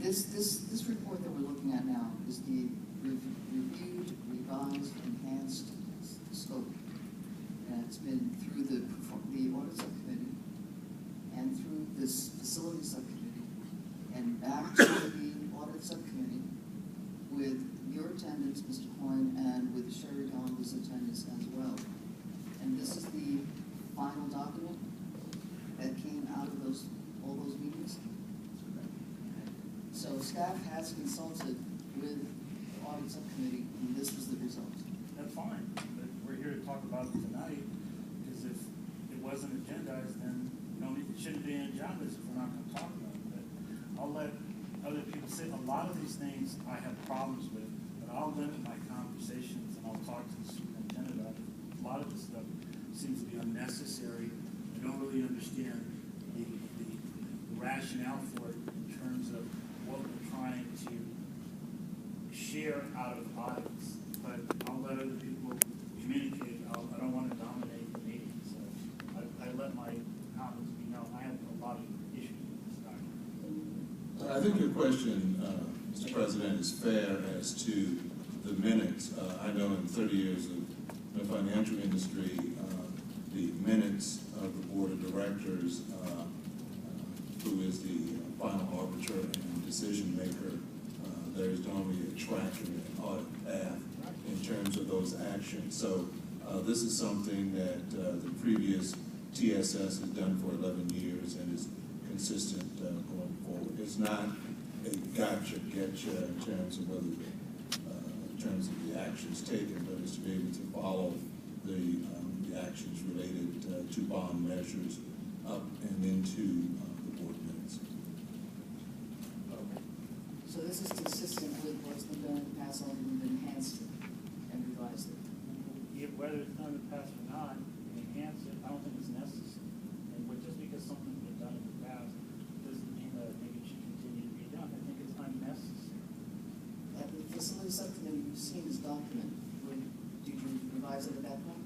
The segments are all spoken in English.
This report that we're looking at now is the reviewed, revised, enhanced scope. And it's been through the audit subcommittee and through this facility subcommittee and back to the audit subcommittee with your attendance, Mr. Coyne, and with Sherry Donald's attendance as well. And this is the final document that came out of all those meetings. So staff has consulted with the audit subcommittee, and this was the result. That's fine, but we're here to talk about it tonight, because if it wasn't agendized, then it shouldn't be in agendas if we're not going to talk about it. But I'll let other people say a lot of these things I have problems with, but I'll limit my conversations and I'll talk to the superintendent about it. A lot of this stuff seems to be unnecessary. I don't really understand the rationale for it in terms of what we're trying to share out of audits. But I'll let other people communicate. I don't want to dominate the meeting, so I let my comments be known. I have a lot of issues with this document. I think your question, Mr. President, is fair as to the minutes. I know in 30 years of the financial industry, the minutes of the board of directors, who is the final arbiter and decision maker, there is normally a track and an audit path in terms of those actions. So this is something that the previous TSS has done for 11 years and is consistent going forward. It's not a gotcha, getcha in terms of whether in terms of the actions taken, but it's to be able to follow the actions related to bond measures up and into the board minutes. So this is consistent with what's been done in the past, only we've enhanced it and revised it. Whether it's done in the past or not, enhance it, I don't think it's necessary. And just because something's been done in the past doesn't mean that I think it should continue to be done. I think it's unnecessary. At the facility subcommittee, you've seen this document. Did you revise it at that point?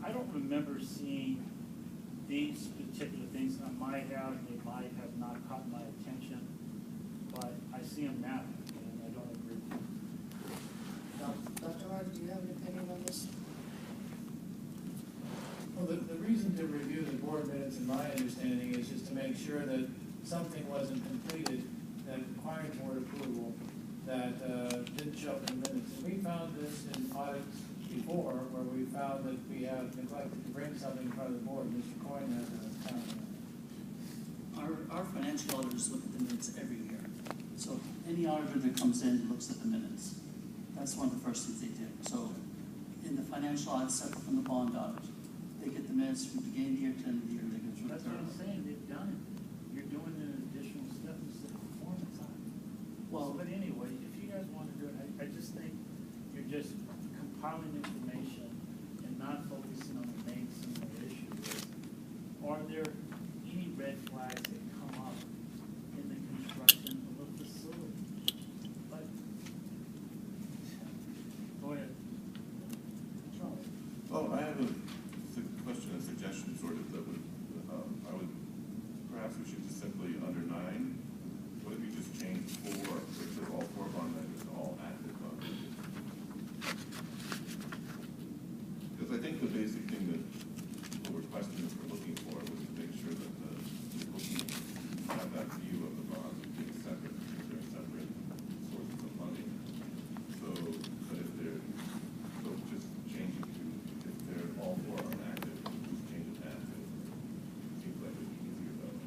I don't remember seeing these particular things. I might have, they might have not caught my attention, but I see them now, and I don't agree with them. Dr. Hart, do you have an opinion on this? Well, the reason to review the board minutes, in my understanding, is just to make sure that something wasn't completed that required board approval that didn't show up in the minutes. And we found this in audits before, where we found that we have neglected to bring something in front of the board. Mr. Coyne has a comment on that. Our financial auditors look at the minutes every year. So any auditor that comes in looks at the minutes. That's one of the first things they do. So in the financial audit, separate from the bond audit, they get the minutes from beginning of the year to end of the year. They go through. That's what I'm saying. They've done it. You're doing an additional step instead of performance on it. Well, but anyway, if you guys want to do it, I just think you're just compiling information and not focusing on the main single issue. Are there any red flags that come up in the construction of a facility? But go ahead. Charles. Oh, I have a question, a suggestion, sort of, that would, perhaps we should just simply, under 9, what if you just change 4, which is all 4 bond measures, all active bond measures? Because I think the basic thing that what we're questioning, we're looking for, was to make sure that people have that view of the bonds being separate, because they're separate sources of money. So, but if they're, so just changing to, if they're all 4 are active, just change it to active. Seems like it'd be easier though.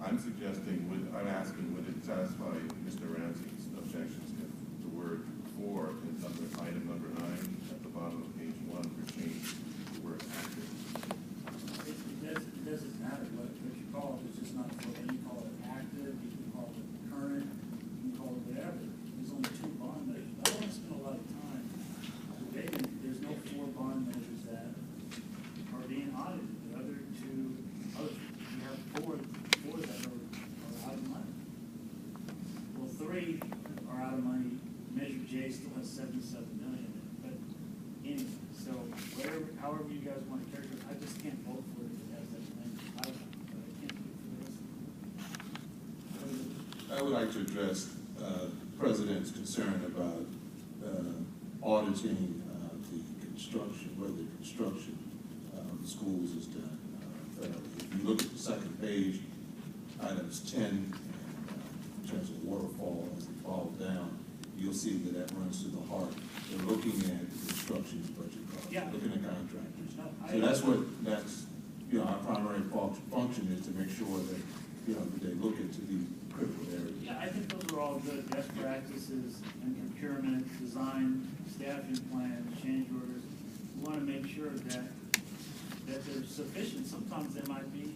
I'm suggesting, I'm asking, would it satisfy Mr. Ramsey's objections if the word "for" in item number 9 at the bottom of page 1 were changed to the word "active"? It doesn't matter what you call it. It's just not for you call it active. You can call it current. You can call it whatever. There's only 2 bond measures. I don't want to spend a lot of time debating. There's no 4 bond measures that are being audited. The other 2, you have 4 that are out of money. Well, 3 are out of money. Measure J still has 77 million in it. But anyway, so however you guys want to characterize, I just can't vote for it as that thing. would like to address the President's concern about auditing the construction, whether the construction of the schools is done fairly. If you look at the second page, items 10, and, in terms of waterfall as it falls down, you'll see that that runs to the heart. They're looking at the construction budget costs, Yeah. looking at contractors. No, So that's our primary function is to make sure that, that they look into these critical areas. Yeah, I think those are all good best practices in procurement, design, staffing plans, change orders. We want to make sure that they're sufficient. Sometimes they might be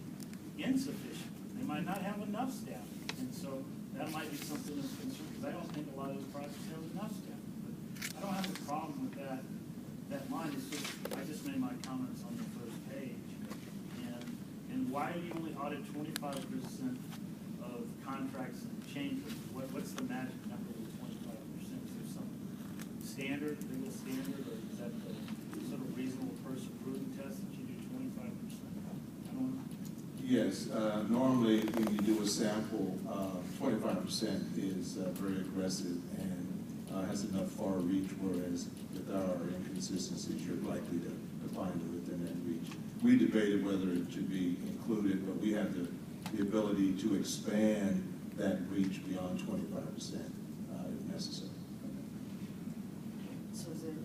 insufficient. They might not have enough staff. And so that might be something of concern, because I don't think a lot of those projects have enough staff. But I don't have a problem with that line. It's just, I just made my comments on the first page. And why do you only audit 25% of contracts and changes? What's the magic number of 25%? Is there some standard, legal standard, or is that the sort of reasonable person prudent test that you do 25%? I don't know. Yes, normally when you do a sample, 25% is very aggressive and has enough far reach, whereas if there are inconsistencies, you're likely to find it within that reach. We debated whether it should be included, but we have the ability to expand that reach beyond 25% if necessary. So is there,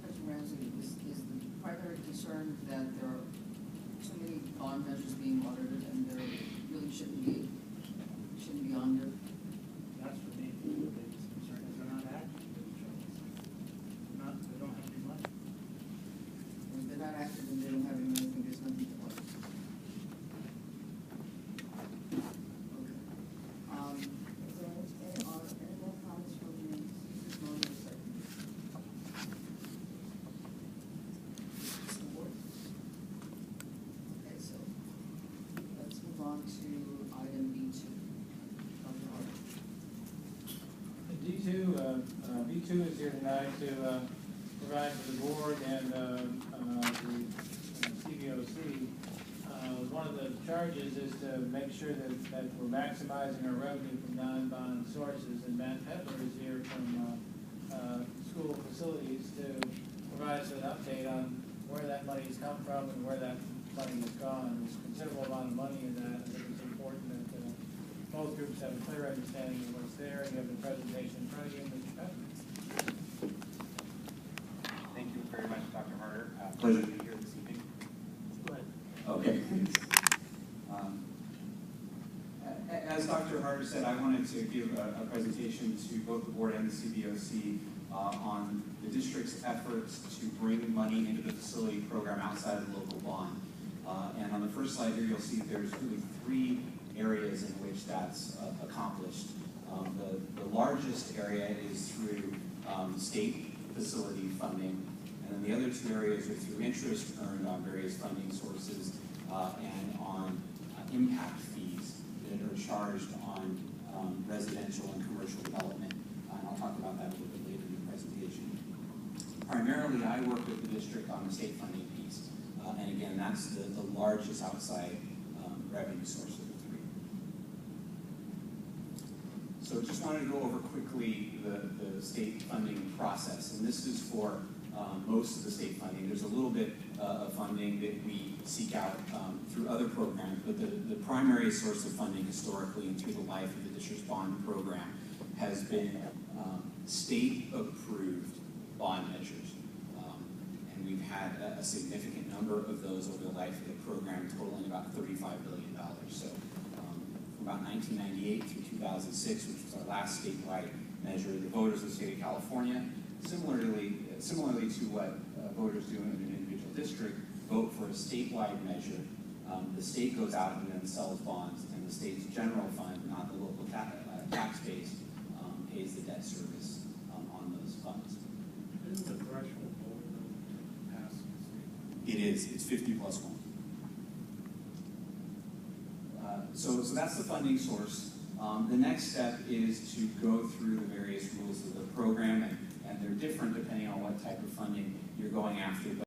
President Ramsey, is the primary concern that there are too many bond measures being audited and there really shouldn't be on there? That's for me, the biggest concern is they're not active. They don't have any money. And if they're not active and they don't have any money, then there's nothing to audit. Okay. Is there any more comments from the second? Okay, so let's move on to item B2. B2 is here tonight to provide for the board and the CBOC. One of the charges is to make sure that we're maximizing our revenue from non-bond sources, and Matt Petler is here from school facilities to provide us an update on where that money's come from and where that money has gone. There's a considerable amount of money in that. I think it's important that both groups have a clear understanding of what's there, and you have the presentation in front of you, Mr. Petler. Thank you very much, Dr. Harder. Pleasure to be here this evening. Go ahead. Okay. As Dr. Harder said, I wanted to give a presentation to both the board and the CBOC on the district's efforts to bring money into the facility program outside of the local bond. And on the first slide here, you'll see there's really three areas in which that's accomplished. The largest area is through state facility funding, and then the other two areas are through interest earned on various funding sources and on impact fees that are charged on residential and commercial development. And I'll talk about that a little bit later in the presentation. Primarily, I work with the district on the state funding piece, and again, that's the largest outside revenue source of the three. So just wanted to go over quickly the state funding process, and this is for most of the state funding. There's a little bit of funding that we seek out through other programs, but the primary source of funding historically and through the life of the district's bond program has been state-approved bond measures. And we've had a significant number of those over the life of the program, totaling about $35 billion. So from about 1998 through 2006, which was our last statewide measure, the voters of the state of California, similarly to what voters do in an individual district, vote for a statewide measure. The state goes out and then sells bonds, and the state's general fund, not the local tax base, pays the debt service on those funds. Isn't the threshold lower than past? It is. It's 50+1. So that's the funding source. The next step is to go through the various rules of the program, and they're different depending on what type of funding you're going after.